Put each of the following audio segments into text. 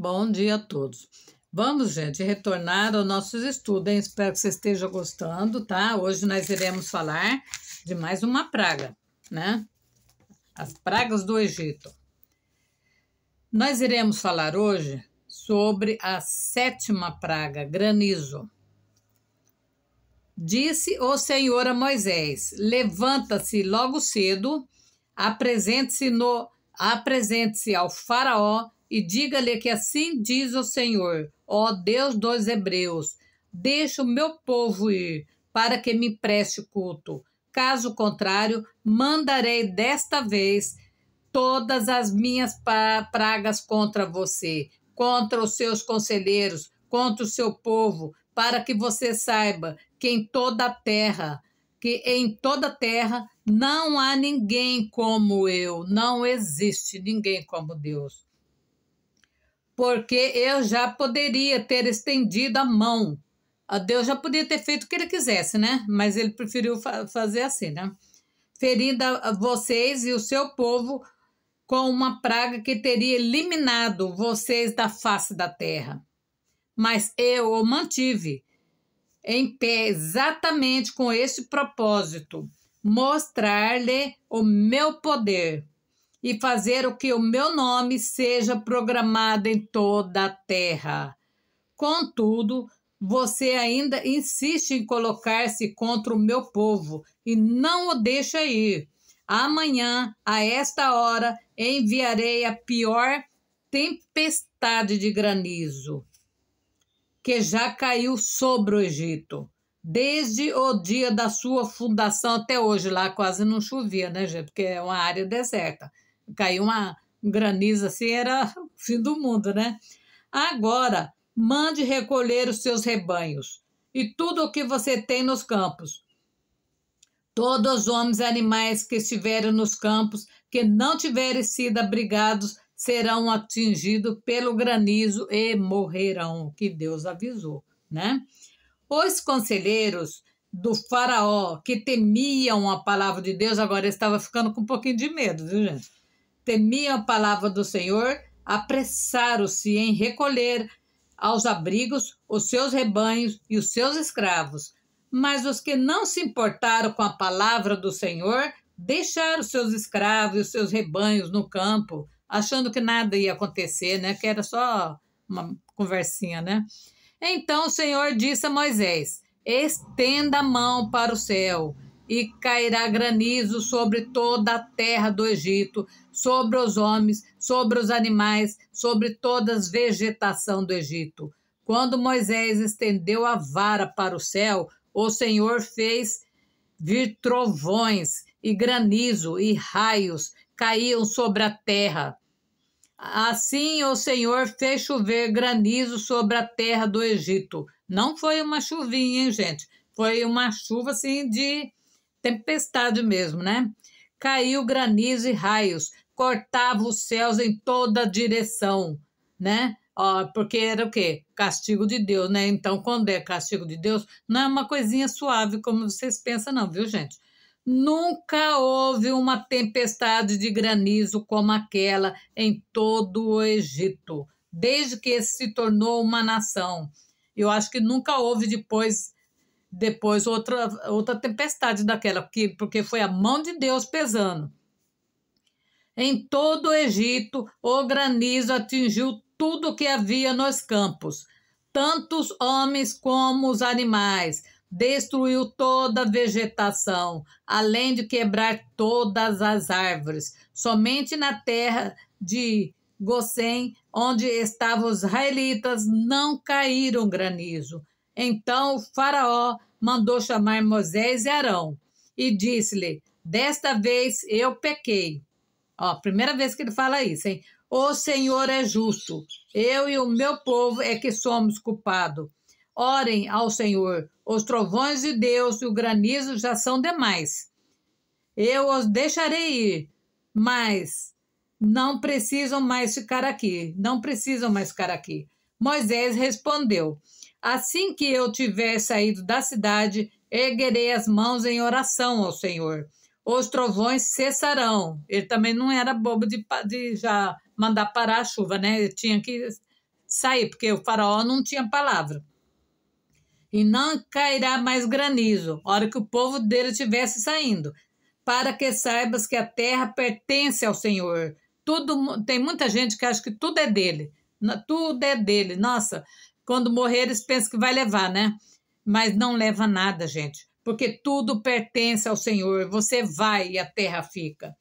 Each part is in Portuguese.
Bom dia a todos. Vamos, gente, retornar aos nossos estudos, hein? Espero que você esteja gostando, tá? Hoje nós iremos falar de mais uma praga, né? As pragas do Egito. Nós iremos falar hoje sobre a sétima praga, granizo. Disse o Senhor a Moisés: levanta-se logo cedo, apresente-se ao faraó e diga-lhe que assim diz o Senhor, ó Deus dos Hebreus: deixa o meu povo ir, para que me preste culto. Caso contrário, mandarei desta vez todas as minhas pragas contra você, contra os seus conselheiros, contra o seu povo, para que você saiba que em toda a terra não há ninguém como eu, não existe ninguém como Deus. Porque eu já poderia ter estendido a mão. A Deus já podia ter feito o que ele quisesse, né? Mas ele preferiu fazer assim, né? Ferindo a vocês e o seu povo com uma praga que teria eliminado vocês da face da terra. Mas eu o mantive em pé exatamente com esse propósito: mostrar-lhe o meu poder e fazer o que o meu nome seja programado em toda a terra. Contudo, você ainda insiste em colocar-se contra o meu povo e não o deixa ir. Amanhã, a esta hora, enviarei a pior tempestade de granizo que já caiu sobre o Egito. Desde o dia da sua fundação até hoje, lá quase não chovia, né, gente? Porque é uma área deserta. Caiu um granizo assim, era o fim do mundo, né? Agora, mande recolher os seus rebanhos e tudo o que você tem nos campos. Todos os homens e animais que estiverem nos campos, que não tiverem sido abrigados, serão atingidos pelo granizo e morrerão, que Deus avisou, né? Os conselheiros do faraó, que temiam a palavra de Deus, agora estava ficando com um pouquinho de medo, viu, gente? Temiam a palavra do Senhor, apressaram-se em recolher aos abrigos os seus rebanhos e os seus escravos. Mas os que não se importaram com a palavra do Senhor deixaram os seus escravos e os seus rebanhos no campo, achando que nada ia acontecer, né? Que era só uma conversinha, né? Então o Senhor disse a Moisés: estenda a mão para o céu e cairá granizo sobre toda a terra do Egito, sobre os homens, sobre os animais, sobre toda a vegetação do Egito. Quando Moisés estendeu a vara para o céu, o Senhor fez vir trovões e granizo e raios caíam sobre a terra. Assim o Senhor fez chover granizo sobre a terra do Egito. Não foi uma chuvinha, hein, gente? Foi uma chuva assim de tempestade mesmo, né? Caiu granizo e raios, cortava os céus em toda direção, né? Porque era o quê? Castigo de Deus, né? Então, quando é castigo de Deus, não é uma coisinha suave como vocês pensam, não, viu, gente? Nunca houve uma tempestade de granizo como aquela em todo o Egito, desde que se tornou uma nação. Eu acho que nunca houve depois outra tempestade daquela, porque foi a mão de Deus pesando. Em todo o Egito, o granizo atingiu tudo o que havia nos campos, tanto os homens como os animais. Destruiu toda a vegetação, além de quebrar todas as árvores. Somente na terra de Gosém, onde estavam os israelitas, não caíram granizo. Então o faraó mandou chamar Moisés e Arão e disse-lhe: desta vez eu pequei. Primeira vez que ele fala isso, hein? O Senhor é justo, eu e o meu povo é que somos culpados. Orem ao Senhor, os trovões de Deus e o granizo já são demais. Eu os deixarei ir, mas não precisam mais ficar aqui, Moisés respondeu: assim que eu tiver saído da cidade, erguerei as mãos em oração ao Senhor. Os trovões cessarão. Ele também não era bobo de já mandar parar a chuva, né? Ele tinha que sair, porque o faraó não tinha palavra. E não cairá mais granizo, a hora que o povo dele estivesse saindo, para que saibas que a terra pertence ao Senhor. Tem muita gente que acha que tudo é dele. Tudo é dele. Nossa, quando morrer eles pensam que vai levar, né? Mas não leva nada, gente, porque tudo pertence ao Senhor. Você vai e a terra fica.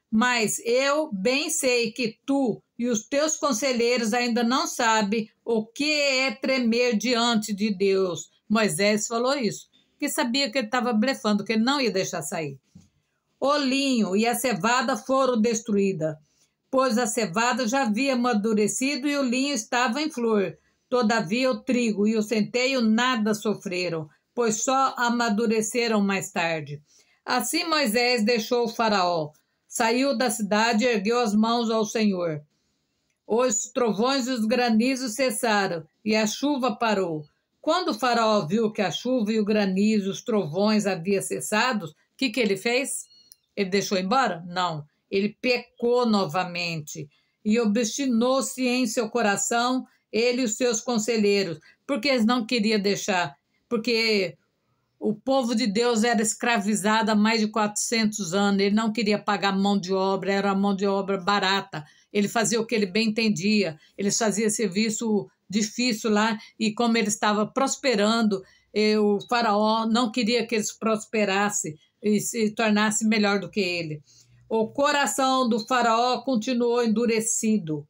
Mas eu bem sei que tu e os teus conselheiros ainda não sabem o que é tremer diante de Deus. Moisés falou isso, porque sabia que ele estava blefando, que ele não ia deixar sair. O linho e a cevada foram destruídas, pois a cevada já havia amadurecido e o linho estava em flor. Todavia o trigo e o centeio nada sofreram, pois só amadureceram mais tarde. Assim Moisés deixou o faraó, saiu da cidade e ergueu as mãos ao Senhor. Os trovões e os granizos cessaram e a chuva parou. Quando o faraó viu que a chuva e o granizo, os trovões haviam cessado, o que ele fez? Ele deixou embora? Não. Ele pecou novamente e obstinou-se em seu coração, ele e os seus conselheiros, porque eles não queriam deixar, porque o povo de Deus era escravizado há mais de 400 anos, ele não queria pagar mão de obra, era mão de obra barata, ele fazia o que ele bem entendia, ele fazia serviço difícil lá, e como ele estava prosperando, o faraó não queria que eles prosperassem e se tornassem melhor do que ele. O coração do faraó continuou endurecido,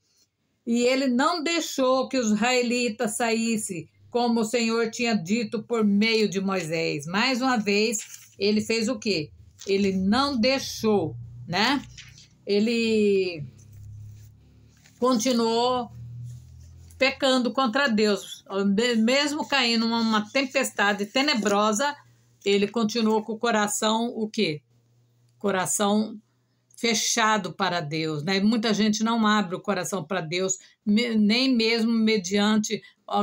e ele não deixou que os israelitas saíssem, como o Senhor tinha dito por meio de Moisés. Mais uma vez, ele fez o quê? Ele não deixou, né? Ele continuou pecando contra Deus. Mesmo caindo numa tempestade tenebrosa, ele continuou com o coração, o quê? Coração fechado para Deus, né? Muita gente não abre o coração para Deus, nem mesmo mediante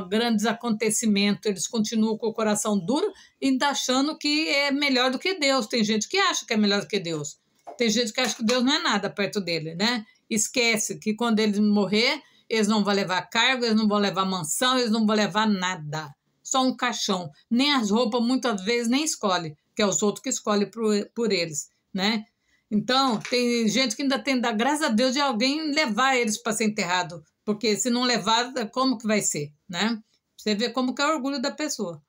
grandes acontecimentos, eles continuam com o coração duro e ainda achando que é melhor do que Deus. Tem gente que acha que é melhor do que Deus. Tem gente que acha que Deus não é nada perto dele, né? Esquece que quando ele morrer, eles não vão levar cargo, eles não vão levar mansão, eles não vão levar nada. Só um caixão. Nem as roupas, muitas vezes, nem escolhe, que é os outros que escolhem por eles, né? Então, tem gente que ainda tem que dar graças a Deus de alguém levar eles para ser enterrado, porque se não levar, como que vai ser, né? Você vê como que é o orgulho da pessoa.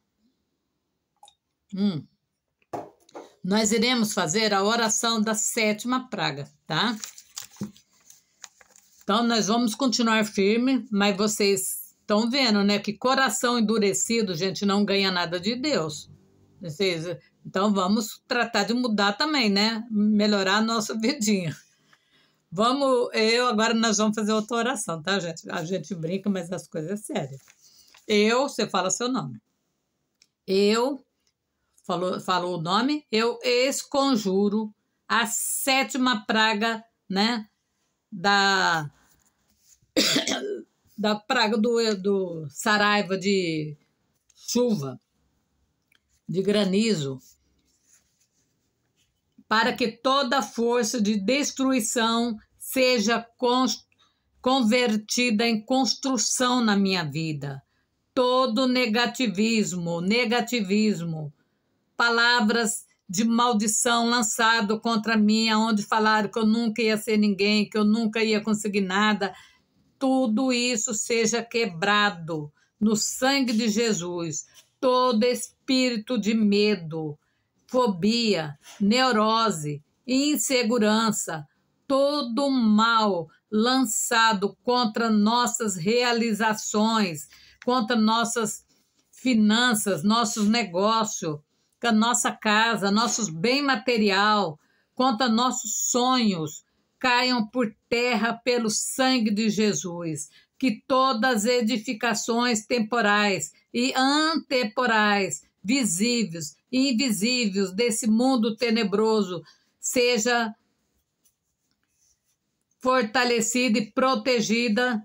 Nós iremos fazer a oração da 7ª praga, tá? Então, nós vamos continuar firme, mas vocês estão vendo, né? Que coração endurecido, gente, não ganha nada de Deus. Então, vamos tratar de mudar também, né? Melhorar a nossa vidinha. Agora nós vamos fazer outra oração, tá, gente? A gente brinca, mas as coisas é sérias. Você fala seu nome. Falou o nome, eu esconjuro a 7ª praga, né? Da praga do saraiva, de chuva, de granizo, para que toda força de destruição seja convertida em construção na minha vida. Todo negativismo, palavras de maldição lançado contra mim, onde falaram que eu nunca ia ser ninguém, que eu nunca ia conseguir nada, tudo isso seja quebrado no sangue de Jesus. Todo espírito de medo, fobia, neurose, insegurança, todo mal lançado contra nossas realizações, contra nossas finanças, nossos negócios, a nossa casa, nossos bens material, contra nossos sonhos, caiam por terra pelo sangue de Jesus. Que todas as edificações temporais e antemporais, visíveis e invisíveis desse mundo tenebroso, seja fortalecida e protegida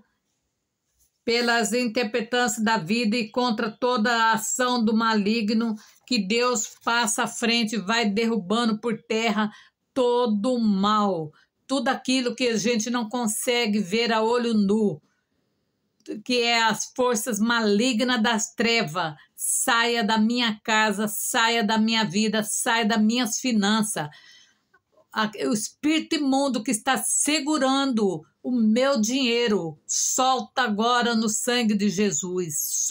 pelas interpretâncias da vida e contra toda a ação do maligno, que Deus passa à frente, vai derrubando por terra todo o mal, tudo aquilo que a gente não consegue ver a olho nu. que é as forças malignas das trevas, saia da minha casa, saia da minha vida, saia das minhas finanças. O espírito imundo que está segurando o meu dinheiro, solta agora no sangue de Jesus,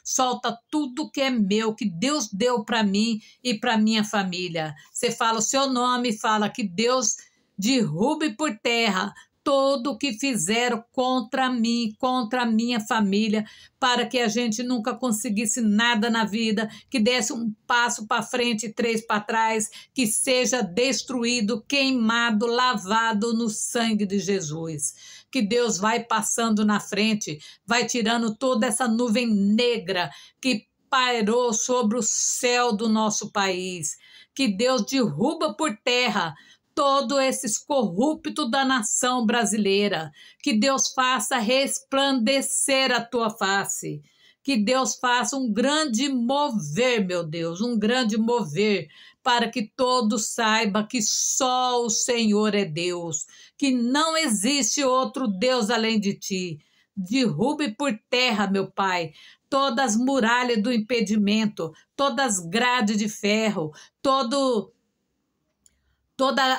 solta tudo que é meu, que Deus deu para mim e para minha família. Você fala o seu nome, fala que Deus derrube por terra todo o que fizeram contra mim, contra a minha família, para que a gente nunca conseguisse nada na vida, que desse um passo para frente e 3 para trás, que seja destruído, queimado, lavado no sangue de Jesus. Que Deus vai passando na frente, vai tirando toda essa nuvem negra que pairou sobre o céu do nosso país. Que Deus derruba por terra todos esses corruptos da nação brasileira. Que Deus faça resplandecer a tua face. Que Deus faça um grande mover, meu Deus, um grande mover, para que todos saibam que só o Senhor é Deus, que não existe outro Deus além de ti. Derrube por terra, meu Pai, todas as muralhas do impedimento, todas as grades de ferro, toda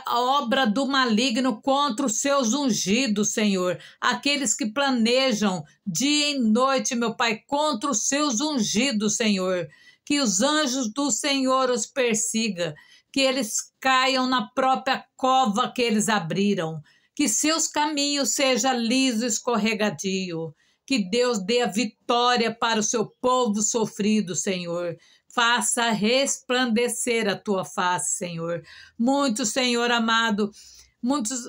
a obra do maligno contra os seus ungidos, Senhor. Aqueles que planejam dia e noite, meu Pai, contra os seus ungidos, Senhor. Que os anjos do Senhor os persigam, que eles caiam na própria cova que eles abriram. Que seus caminhos sejam liso e escorregadio. Que Deus dê a vitória para o seu povo sofrido, Senhor. Faça resplandecer a tua face, Senhor. Muitos, Senhor amado, muitas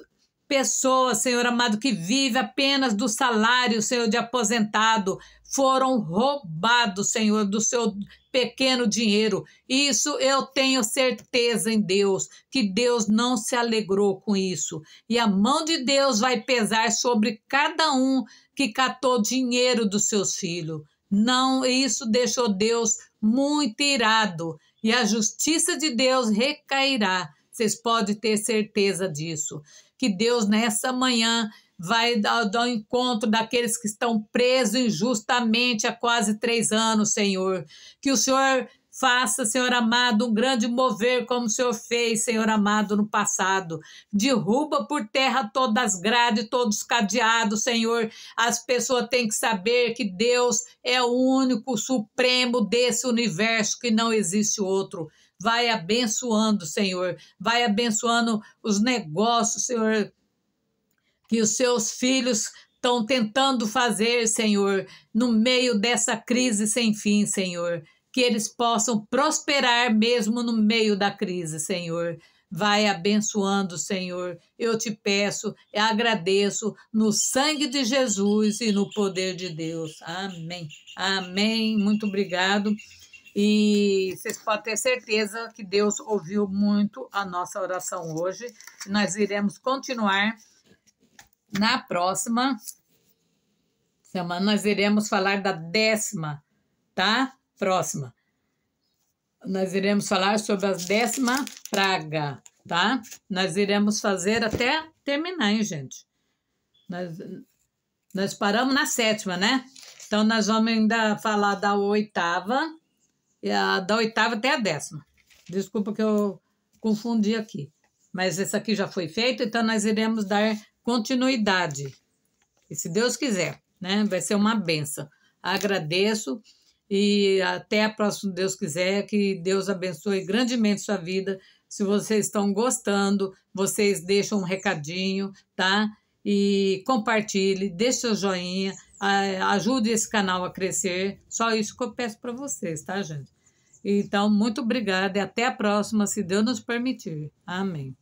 pessoas, Senhor amado, que vivem apenas do salário, Senhor, de aposentado, foram roubados, Senhor, do seu pequeno dinheiro. Isso eu tenho certeza em Deus, que Deus não se alegrou com isso. E a mão de Deus vai pesar sobre cada um que catou dinheiro dos seus filhos. Não, isso deixou Deus muito irado, e a justiça de Deus recairá. Vocês podem ter certeza disso. Que Deus nessa manhã vai dar ao encontro daqueles que estão presos injustamente há quase 3 anos, Senhor. Que o Senhor faça, Senhor amado, um grande mover como o Senhor fez, Senhor amado, no passado. Derruba por terra todas as grades, todos os cadeados, Senhor. As pessoas têm que saber que Deus é o único supremo desse universo, que não existe outro. Vai abençoando, Senhor. Vai abençoando os negócios, Senhor, que os seus filhos estão tentando fazer, Senhor, no meio dessa crise sem fim, Senhor. Que eles possam prosperar mesmo no meio da crise, Senhor. Vai abençoando, Senhor. Eu te peço e agradeço no sangue de Jesus e no poder de Deus. Amém. Amém. Muito obrigado. E vocês podem ter certeza que Deus ouviu muito a nossa oração hoje. Nós iremos continuar na próxima semana. Nós iremos falar da 10ª, tá? Próxima. Nós iremos falar sobre as 10ª praga, tá? Nós iremos fazer até terminar, hein, gente? Nós paramos na 7ª, né? Então, nós vamos ainda falar da 8ª, da 8ª até a 10ª. Desculpa que eu confundi aqui. Mas esse aqui já foi feito, então nós iremos dar continuidade. E se Deus quiser, né? Vai ser uma bênção. Agradeço. E até a próxima, se Deus quiser, que Deus abençoe grandemente sua vida. Se vocês estão gostando, vocês deixam um recadinho, tá? E compartilhe, deixe seu joinha, ajude esse canal a crescer. Só isso que eu peço para vocês, tá, gente? Então, muito obrigada e até a próxima, se Deus nos permitir. Amém.